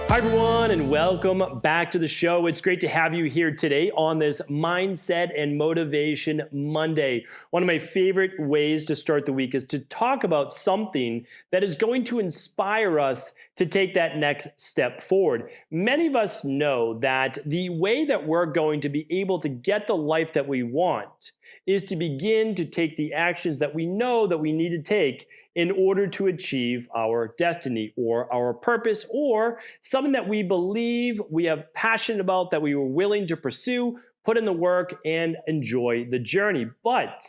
Hi, everyone, and welcome back to the show. It's great to have you here today on this Mindset and Motivation Monday. One of my favorite ways to start the week is to talk about something that is going to inspire us to take that next step forward. Many of us know that the way that we're going to be able to get the life that we want is to begin to take the actions that we know that we need to take in order to achieve our destiny or our purpose or something that we believe we have passion about, that we were willing to pursue, put in the work, and enjoy the journey. But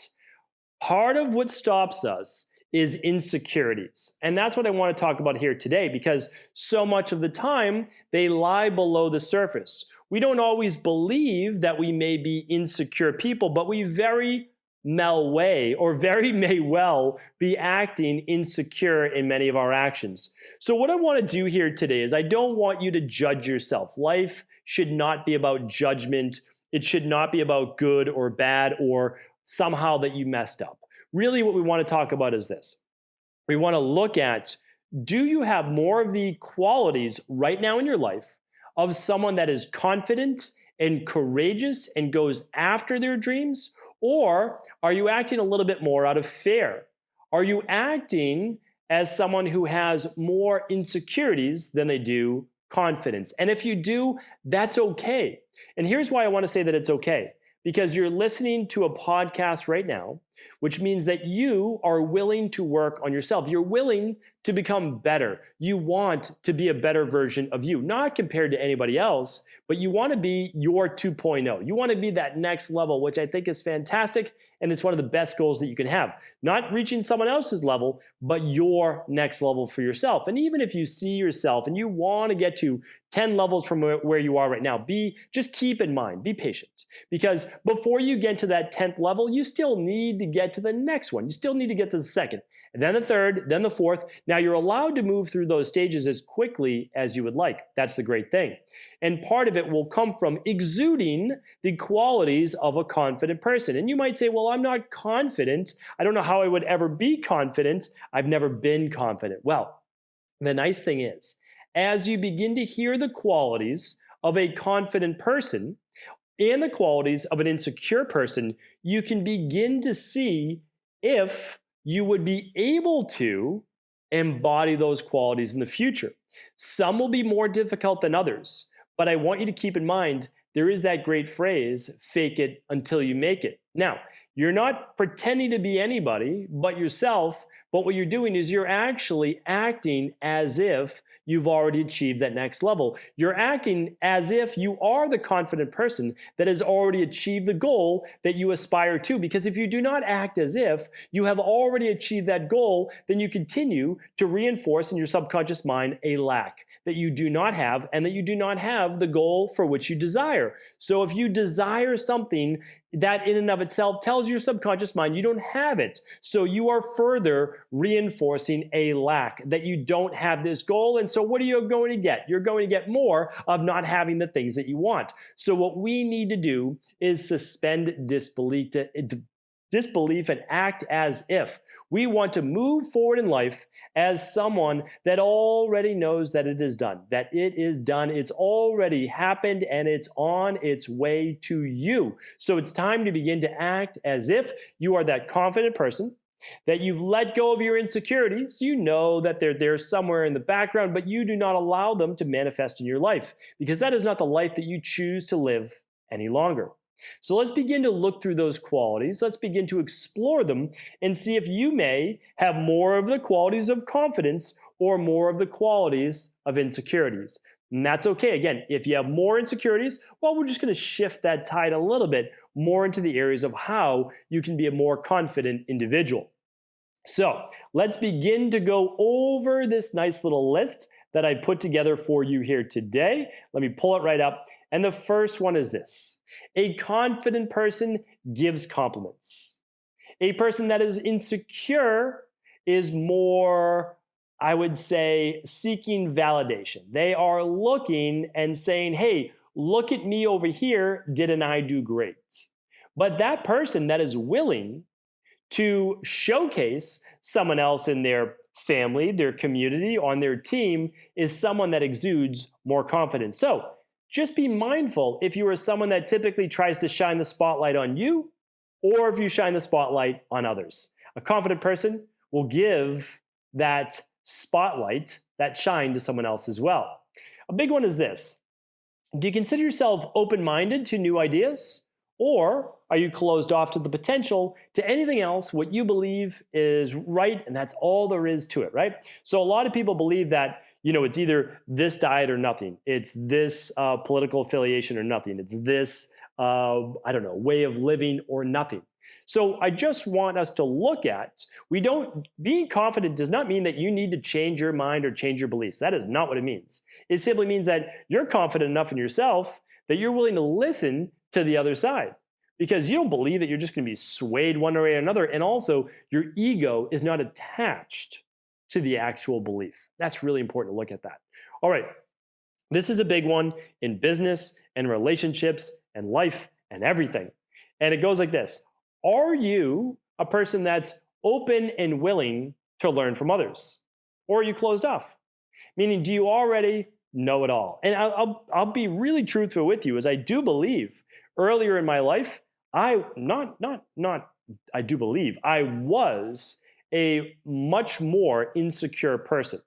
part of what stops us is insecurities. And that's what I want to talk about here today, because so much of the time they lie below the surface. We don't always believe that we may be insecure people, but we very may well be acting insecure in many of our actions. So what I want to do here today is I don't want you to judge yourself. Life should not be about judgment. It should not be about good or bad or somehow that you messed up. Really, what we want to talk about is this. We want to look at, do you have more of the qualities right now in your life of someone that is confident and courageous and goes after their dreams? Or are you acting a little bit more out of fear? Are you acting as someone who has more insecurities than they do confidence? And if you do, that's okay. And here's why I want to say that it's okay. Because you're listening to a podcast right now, which means that you are willing to work on yourself. You're willing to become better. You want to be a better version of you, not compared to anybody else, but you want to be your 2.0. You want to be that next level, which I think is fantastic. And it's one of the best goals that you can have. Not reaching someone else's level, but your next level for yourself. And even if you see yourself and you want to get to 10 levels from where you are right now, just keep in mind, be patient. Because before you get to that 10th level, you still need to get to the next one. You still need to get to the second, and then the third, then the fourth. Now you're allowed to move through those stages as quickly as you would like. That's the great thing. And part of it will come from exuding the qualities of a confident person. And you might say, well, I'm not confident. I don't know how I would ever be confident. I've never been confident. Well, the nice thing is, as you begin to hear the qualities of a confident person and the qualities of an insecure person, you can begin to see if you would be able to embody those qualities in the future. Some will be more difficult than others, but I want you to keep in mind, there is that great phrase, fake it until you make it. Now, you're not pretending to be anybody but yourself, but what you're doing is you're actually acting as if you've already achieved that next level. You're acting as if you are the confident person that has already achieved the goal that you aspire to. Because if you do not act as if you have already achieved that goal, then you continue to reinforce in your subconscious mind a lack that you do not have and that you do not have the goal for which you desire. So if you desire something, that in and of itself tells your subconscious mind you don't have it. So you are further reinforcing a lack that you don't have this goal. And so what are you going to get? You're going to get more of not having the things that you want. So what we need to do is suspend disbelief and act as if. We want to move forward in life as someone that already knows that it is done, it's already happened, and it's on its way to you. So it's time to begin to act as if you are that confident person, that you've let go of your insecurities. You know that they're there somewhere in the background, but you do not allow them to manifest in your life, because that is not the life that you choose to live any longer. So let's begin to look through those qualities. Let's begin to explore them and see if you may have more of the qualities of confidence or more of the qualities of insecurities. And that's okay. Again, if you have more insecurities, well, we're just going to shift that tide a little bit more into the areas of how you can be a more confident individual. So let's begin to go over this nice little list that I put together for you here today. Let me pull it right up. And the first one is this. A confident person gives compliments. A person that is insecure is more, I would say, seeking validation. They are looking and saying, hey, look at me over here, didn't I do great? But that person that is willing to showcase someone else in their family, their community, on their team is someone that exudes more confidence. So just be mindful if you are someone that typically tries to shine the spotlight on you or if you shine the spotlight on others. A confident person will give that spotlight, that shine to someone else as well. A big one is this. Do you consider yourself open-minded to new ideas? Or are you closed off to the potential to anything else, what you believe is right, and that's all there is to it, right? So a lot of people believe that, it's either this diet or nothing. It's this political affiliation or nothing. It's this, way of living or nothing. So I just want us to look at, being confident does not mean that you need to change your mind or change your beliefs. That is not what it means. It simply means that you're confident enough in yourself that you're willing to listen to the other side, because you don't believe that you're just going to be swayed one way or another. And also your ego is not attached to the actual belief. That's really important to look at that. All right. This is a big one in business and relationships and life and everything. And it goes like this. Are you a person that's open and willing to learn from others? Or are you closed off? Meaning, do you already know it all? And I'll be really truthful with you, as I do believe earlier in my life, I do believe I was a much more insecure person.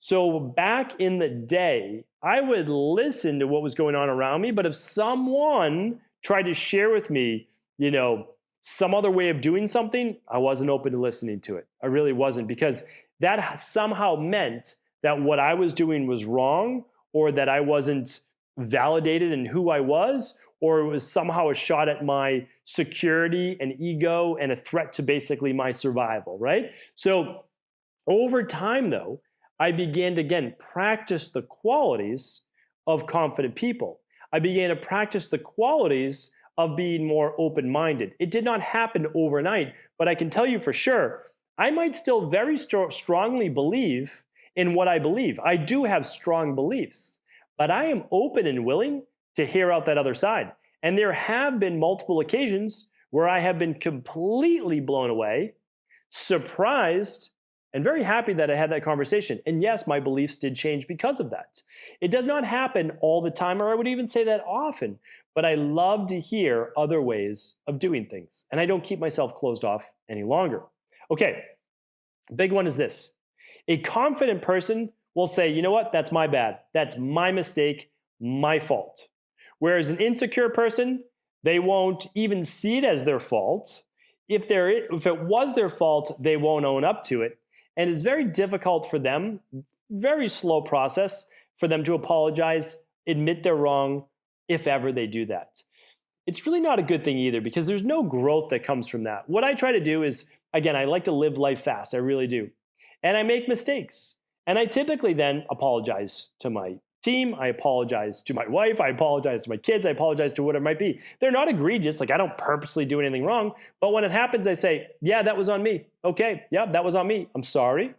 So back in the day, I would listen to what was going on around me, but if someone tried to share with me, some other way of doing something, I wasn't open to listening to it. I really wasn't, because that somehow meant that what I was doing was wrong, or that I wasn't validated in who I was, or it was somehow a shot at my security and ego and a threat to basically my survival, right? So over time, though, I began to, again, practice the qualities of confident people. I began to practice the qualities of being more open-minded. It did not happen overnight, but I can tell you for sure, I might still very strongly believe in what I believe. I do have strong beliefs, but I am open and willing to hear out that other side. And there have been multiple occasions where I have been completely blown away, surprised, and very happy that I had that conversation. And yes, my beliefs did change because of that. It does not happen all the time, or I would even say that often, but I love to hear other ways of doing things. And I don't keep myself closed off any longer. Okay, big one is this. A confident person will say, you know what, that's my bad. That's my mistake, my fault. Whereas an insecure person, they won't even see it as their fault. If it was their fault, they won't own up to it. And it's very difficult for them, very slow process for them to apologize, admit they're wrong, if ever they do that. It's really not a good thing either, because there's no growth that comes from that. What I try to do is, again, I like to live life fast. I really do. And I make mistakes. And I typically then apologize to my team. I apologize to my wife. I apologize to my kids. I apologize to what it might be. They're not egregious. Like, I don't purposely do anything wrong. But when it happens, I say, yeah, that was on me. Okay, yeah, that was on me. I'm sorry.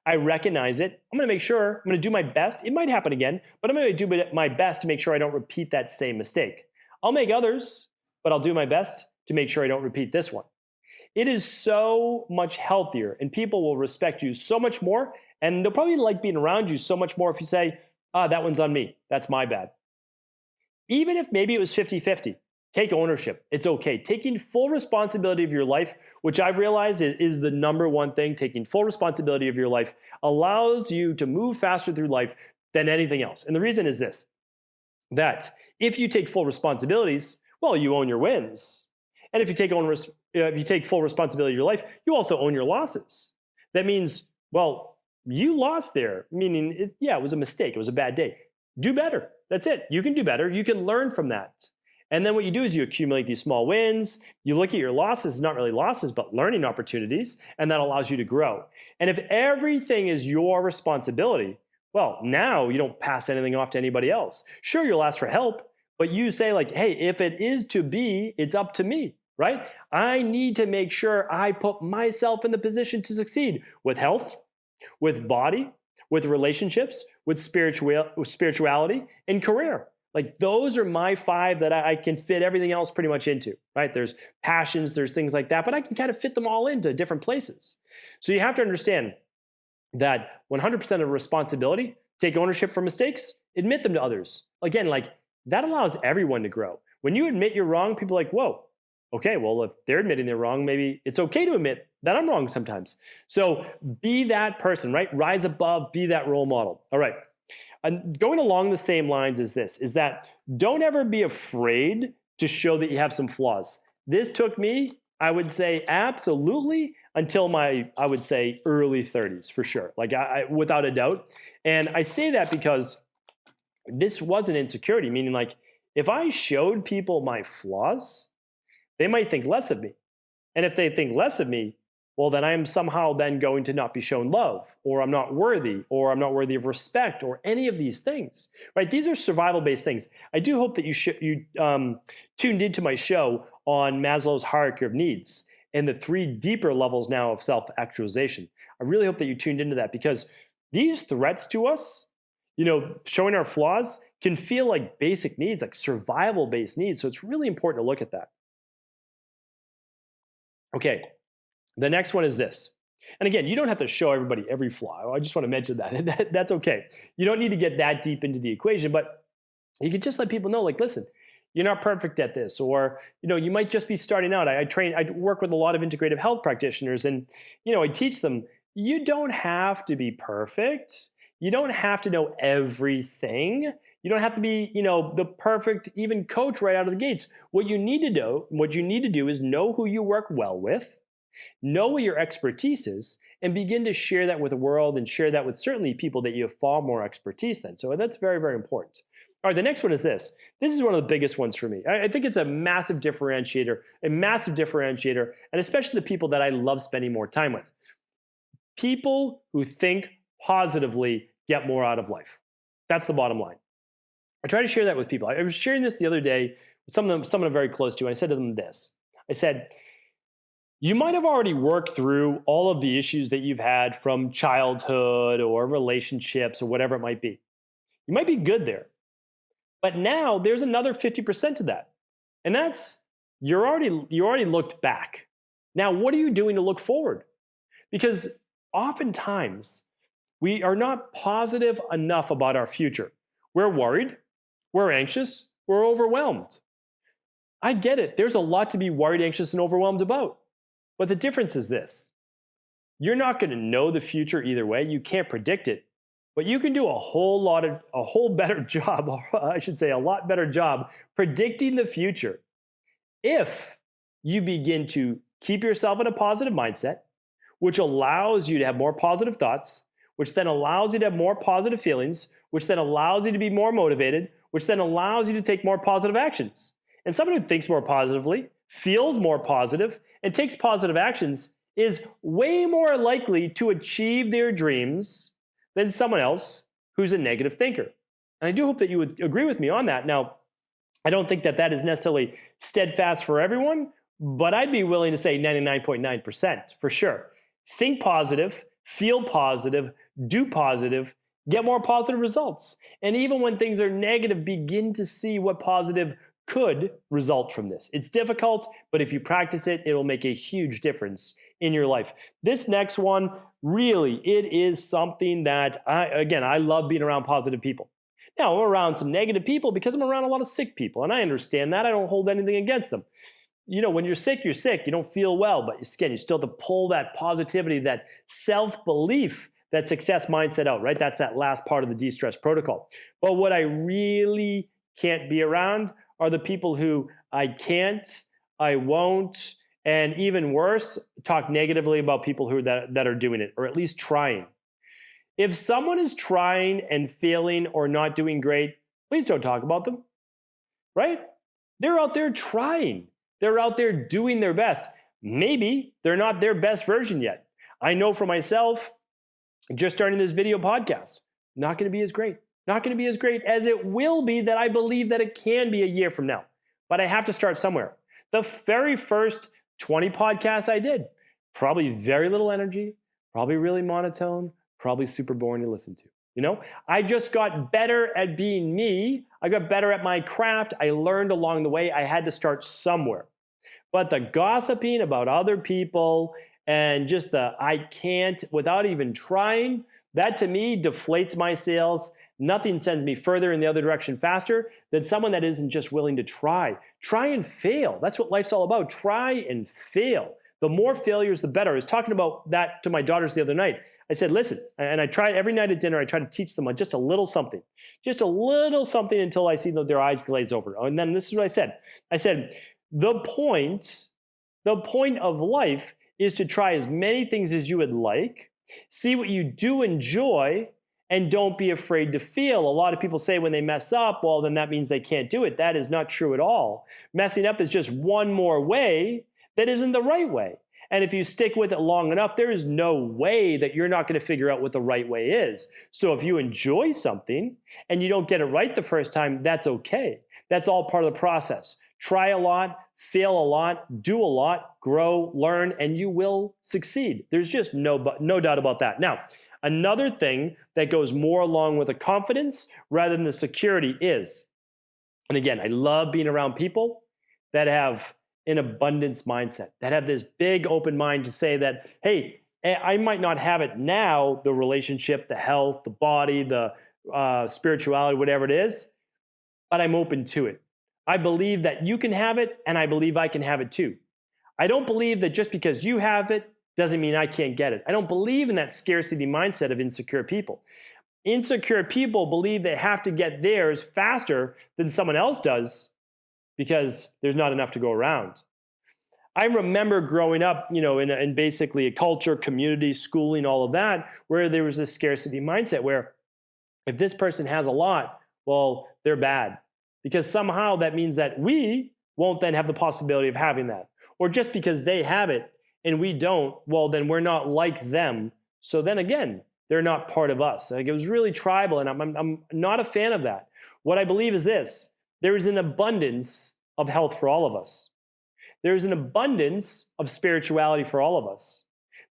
I recognize it. I'm going to make sure, I'm going to do my best. It might happen again, but I'm going to do my best to make sure I don't repeat that same mistake. I'll make others, but I'll do my best to make sure I don't repeat this one. It is so much healthier, and people will respect you so much more, and they'll probably like being around you so much more if you say, that one's on me. That's my bad. Even if maybe it was 50-50, take ownership. It's okay. Taking full responsibility of your life, which I've realized is the number one thing, taking full responsibility of your life allows you to move faster through life than anything else. And the reason is this, that if you take full responsibilities, well, you own your wins. And if you take full responsibility of your life, you also own your losses. That means, well, you lost there, meaning, it was a mistake. It was a bad day. Do better. That's it. You can do better. You can learn from that. And then what you do is you accumulate these small wins. You look at your losses, not really losses, but learning opportunities, and that allows you to grow. And if everything is your responsibility, well, now you don't pass anything off to anybody else. Sure, you'll ask for help, but you say like, hey, if it is to be, it's up to me, right? I need to make sure I put myself in the position to succeed with health, with body, with relationships, with spirituality, and career. Like those are my 5 that I can fit everything else pretty much into, right? There's passions, there's things like that, but I can kind of fit them all into different places. So you have to understand that 100% of responsibility, take ownership for mistakes, admit them to others. Again, like that allows everyone to grow. When you admit you're wrong, people are like, whoa, okay, well, if they're admitting they're wrong, maybe it's okay to admit that I'm wrong sometimes. So be that person, right? Rise above, be that role model. All right. And going along the same lines as this is that don't ever be afraid to show that you have some flaws. This took me, I would say, absolutely until my, I would say, early 30s for sure, like without a doubt. And I say that because this was an insecurity, meaning like if I showed people my flaws, they might think less of me. And if they think less of me, well, then I am somehow then going to not be shown love, or I'm not worthy, or I'm not worthy of respect, or any of these things, right? These are survival-based things. I do hope that you tuned into my show on Maslow's hierarchy of needs and the 3 deeper levels now of self-actualization. I really hope that you tuned into that because these threats to us, showing our flaws can feel like basic needs, like survival-based needs. So it's really important to look at that. Okay. The next one is this. And again, you don't have to show everybody every flaw. I just want to mention that. That's okay. You don't need to get that deep into the equation, but you can just let people know, like, listen, you're not perfect at this, or, you might just be starting out. I work with a lot of integrative health practitioners and, I teach them, you don't have to be perfect. You don't have to know everything. You don't have to be, the perfect even coach right out of the gates. What you need to do is know who you work well with, know what your expertise is, and begin to share that with the world and share that with certainly people that you have far more expertise than. So that's very, very important. All right, the next one is this. This is one of the biggest ones for me. I think it's a massive differentiator, and especially the people that I love spending more time with. People who think positively get more out of life. That's the bottom line. I try to share that with people. I was sharing this the other day with someone I'm very close to, and I said to them this. I said, you might have already worked through all of the issues that you've had from childhood or relationships or whatever it might be. You might be good there. But now there's another 50% to that. And that's you already looked back. Now, what are you doing to look forward? Because oftentimes we are not positive enough about our future. We're worried, we're anxious, we're overwhelmed. I get it. There's a lot to be worried, anxious, and overwhelmed about. But the difference is this. You're not going to know the future either way. You can't predict it. But you can do a lot better job, or I should say a lot better job predicting the future if you begin to keep yourself in a positive mindset, which allows you to have more positive thoughts, which then allows you to have more positive feelings, which then allows you to be more motivated, which then allows you to take more positive actions. And someone who thinks more positively, feels more positive, and takes positive actions is way more likely to achieve their dreams than someone else who's a negative thinker. And I do hope that you would agree with me on that. Now, I don't think that that is necessarily steadfast for everyone, but I'd be willing to say 99.9% for sure. Think positive, feel positive, do positive, get more positive results. And even when things are negative, begin to see what positive could result from this. It's difficult, but if you practice it, it'll make a huge difference in your life. This next one, really, it is something that, I love being around positive people. Now, I'm around some negative people because I'm around a lot of sick people, and I understand that. I don't hold anything against them. When you're sick, you're sick. You don't feel well, but again, you still have to pull that positivity, that self-belief, that success mindset out, right? That's that last part of the de-stress protocol. But what I really can't be around are the people who I can't, I won't, and even worse, talk negatively about people who that are doing it, or at least trying. If someone is trying and failing or not doing great, please don't talk about them, right? They're out there trying. They're out there doing their best. Maybe they're not their best version yet. I know for myself, just starting this video podcast, not going to be as great. Not going to be as great as it will be that I believe that it can be a year from now. But I have to start somewhere. The very first 20 podcasts I did, probably very little energy, probably really monotone, probably super boring to listen to. I just got better at being me. I got better at my craft. I learned along the way. I had to start somewhere. But the gossiping about other people and just the I can't without even trying, that to me deflates my sales. Nothing sends me further in the other direction faster than someone that isn't just willing to try. Try and fail. That's what life's all about. Try and fail. The more failures, the better. I was talking about that to my daughters the other night. I said, listen, and I try every night at dinner, I try to teach them just a little something until I see their eyes glaze over. And then this is what I said. I said, the point of life is to try as many things as you would like, see what you do enjoy, and don't be afraid to fail. A lot of people say when they mess up, well, then that means they can't do it. That is not true at all. Messing up is just one more way that isn't the right way. And if you stick with it long enough, there is no way that you're not going to figure out what the right way is. So if you enjoy something and you don't get it right the first time, that's okay. That's all part of the process. Try a lot, fail a lot, do a lot, grow, learn, and you will succeed. There's just no doubt about that. Now, another thing that goes more along with the confidence rather than the security is, and again, I love being around people that have an abundance mindset, that have this big open mind to say that, hey, I might not have it now, the relationship, the health, the body, the spirituality, whatever it is, but I'm open to it. I believe that you can have it, and I believe I can have it too. I don't believe that just because you have it doesn't mean I can't get it. I don't believe in that scarcity mindset of insecure people. Insecure people believe they have to get theirs faster than someone else does because there's not enough to go around. I remember growing up, in basically a culture, community, schooling, all of that, where there was this scarcity mindset where if this person has a lot, well, they're bad. Because somehow that means that we won't then have the possibility of having that. Or just because they have it and we don't, well, then we're not like them. So then again, they're not part of us. Like, it was really tribal, and I'm not a fan of that. What I believe is this: there is an abundance of health for all of us. There's an abundance of spirituality for all of us.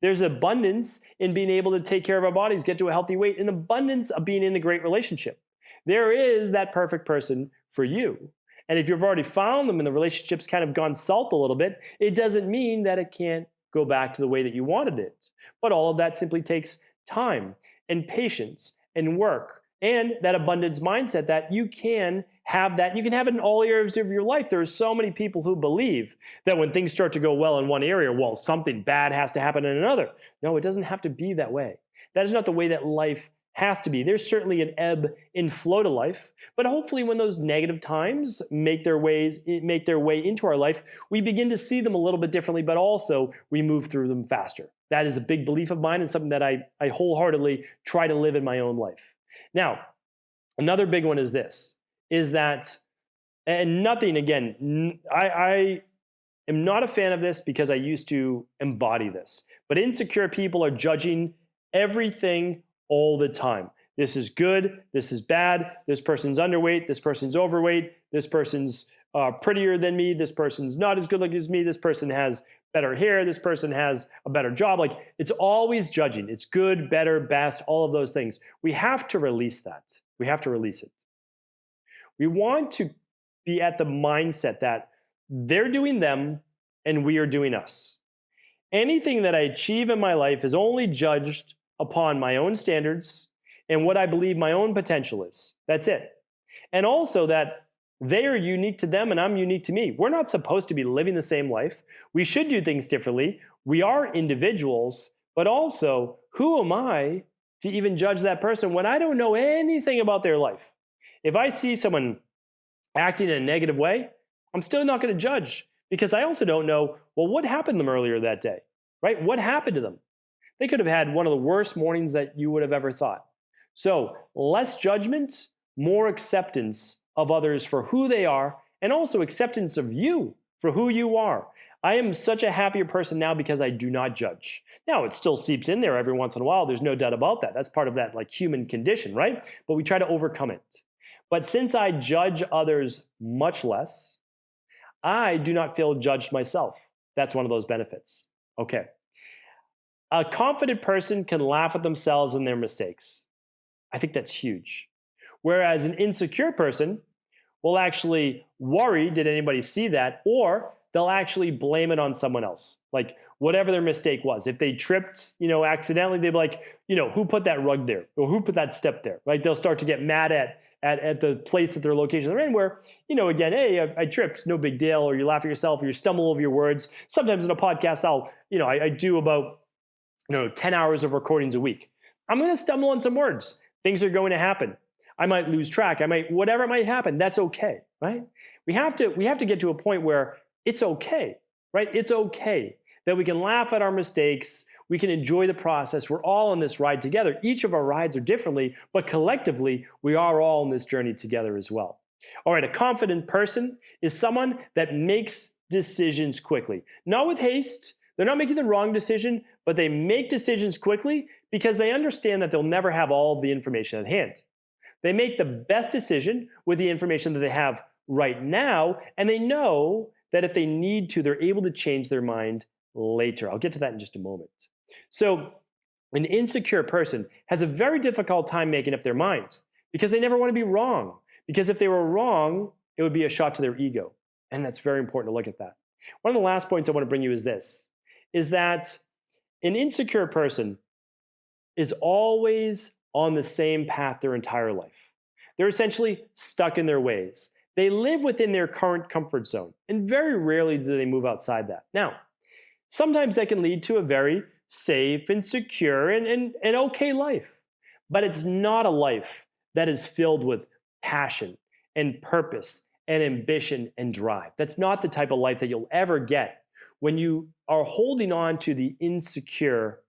There's abundance in being able to take care of our bodies, get to a healthy weight, an abundance of being in a great relationship. There is that perfect person for you. And if you've already found them and the relationship's kind of gone south a little bit, it doesn't mean that it can't go back to the way that you wanted it. But all of that simply takes time and patience and work and that abundance mindset that you can have that. You can have it in all areas of your life. There are so many people who believe that when things start to go well in one area, well, something bad has to happen in another. No, it doesn't have to be that way. That is not the way that life has to be. There's certainly an ebb and flow to life, but hopefully when those negative times make their way into our life, we begin to see them a little bit differently, but also we move through them faster. That is a big belief of mine and something that I wholeheartedly try to live in my own life. Now, another big one is this, is that, and nothing, again, I am not a fan of this because I used to embody this, but insecure people are judging everything all the time. This is good, this is bad, this person's underweight, this person's overweight, this person's prettier than me, this person's not as good looking as me, this person has better hair, this person has a better job. Like, it's always judging. It's good, better, best, all of those things. We have to release that. We have to release it. We want to be at the mindset that they're doing them and we are doing us. Anything that I achieve in my life is only judged upon my own standards and what I believe my own potential is. That's it. And also that they are unique to them and I'm unique to me. We're not supposed to be living the same life. We should do things differently. We are individuals, but also, who am I to even judge that person when I don't know anything about their life? If I see someone acting in a negative way, I'm still not going to judge because I also don't know, well, what happened to them earlier that day, right? What happened to them? They could have had one of the worst mornings that you would have ever thought. So less judgment, more acceptance of others for who they are, and also acceptance of you for who you are. I am such a happier person now because I do not judge. Now, it still seeps in there every once in a while. There's no doubt about that. That's part of that human condition, right? But we try to overcome it. But since I judge others much less, I do not feel judged myself. That's one of those benefits. Okay. A confident person can laugh at themselves and their mistakes. I think that's huge. Whereas an insecure person will actually worry, did anybody see that? Or they'll actually blame it on someone else. Like whatever their mistake was. If they tripped, accidentally, they'd be like, who put that rug there? Or who put that step there? Right? They'll start to get mad at the place that their location they're in where, again, hey, I tripped, no big deal. Or you laugh at yourself or you stumble over your words. Sometimes in a podcast, I do about, 10 hours of recordings a week. I'm going to stumble on some words. Things are going to happen. I might lose track. Whatever might happen, that's okay, right? We have to get to a point where it's okay, right? It's okay that we can laugh at our mistakes. We can enjoy the process. We're all on this ride together. Each of our rides are differently, but collectively, we are all on this journey together as well. All right, a confident person is someone that makes decisions quickly, not with haste. They're not making the wrong decision, but they make decisions quickly because they understand that they'll never have all of the information at hand. They make the best decision with the information that they have right now, and they know that if they need to, they're able to change their mind later. I'll get to that in just a moment. So an insecure person has a very difficult time making up their mind because they never want to be wrong. Because if they were wrong, it would be a shot to their ego. And that's very important to look at that. One of the last points I want to bring you is this, is that an insecure person is always on the same path their entire life. They're essentially stuck in their ways. They live within their current comfort zone, and very rarely do they move outside that. Now, sometimes that can lead to a very safe and secure and okay life, but it's not a life that is filled with passion and purpose and ambition and drive. That's not the type of life that you'll ever get when you are holding on to the insecure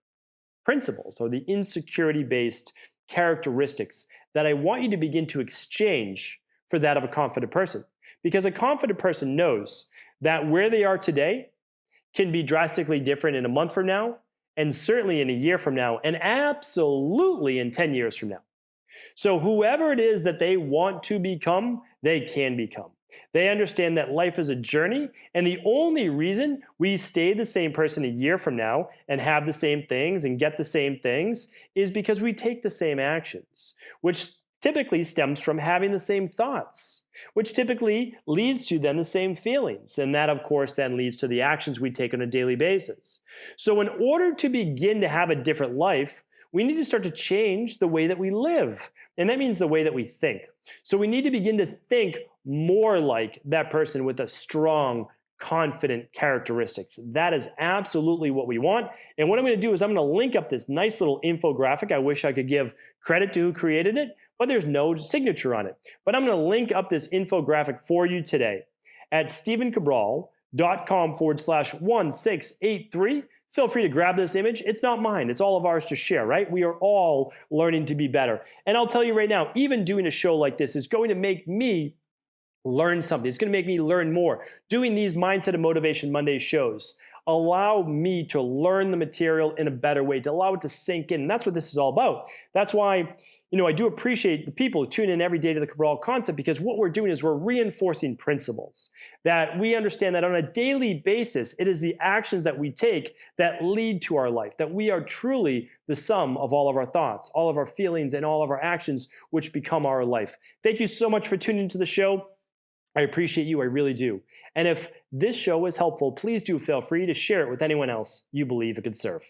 principles or the insecurity-based characteristics that I want you to begin to exchange for that of a confident person. Because a confident person knows that where they are today can be drastically different in a month from now, and certainly in a year from now, and absolutely in 10 years from now. So whoever it is that they want to become, they can become. They understand that life is a journey, and the only reason we stay the same person a year from now and have the same things and get the same things is because we take the same actions, which typically stems from having the same thoughts, which typically leads to then the same feelings. And that, of course, then leads to the actions we take on a daily basis. So in order to begin to have a different life, we need to start to change the way that we live. And that means the way that we think. So we need to begin to think more like that person with a strong, confident characteristics. That is absolutely what we want. And what I'm going to do is I'm going to link up this nice little infographic. I wish I could give credit to who created it, but there's no signature on it. But I'm going to link up this infographic for you today at stephencabral.com/1683. Feel free to grab this image. It's not mine. It's all of ours to share, right? We are all learning to be better. And I'll tell you right now, even doing a show like this is going to make me learn something. It's going to make me learn more. Doing these Mindset and Motivation Monday shows allow me to learn the material in a better way, to allow it to sink in. And that's what this is all about. That's why, I do appreciate the people who tune in every day to the Cabral concept, because what we're doing is we're reinforcing principles that we understand that on a daily basis, it is the actions that we take that lead to our life, that we are truly the sum of all of our thoughts, all of our feelings, and all of our actions, which become our life. Thank you so much for tuning into the show. I appreciate you. I really do. And if this show was helpful, please do feel free to share it with anyone else you believe it could serve.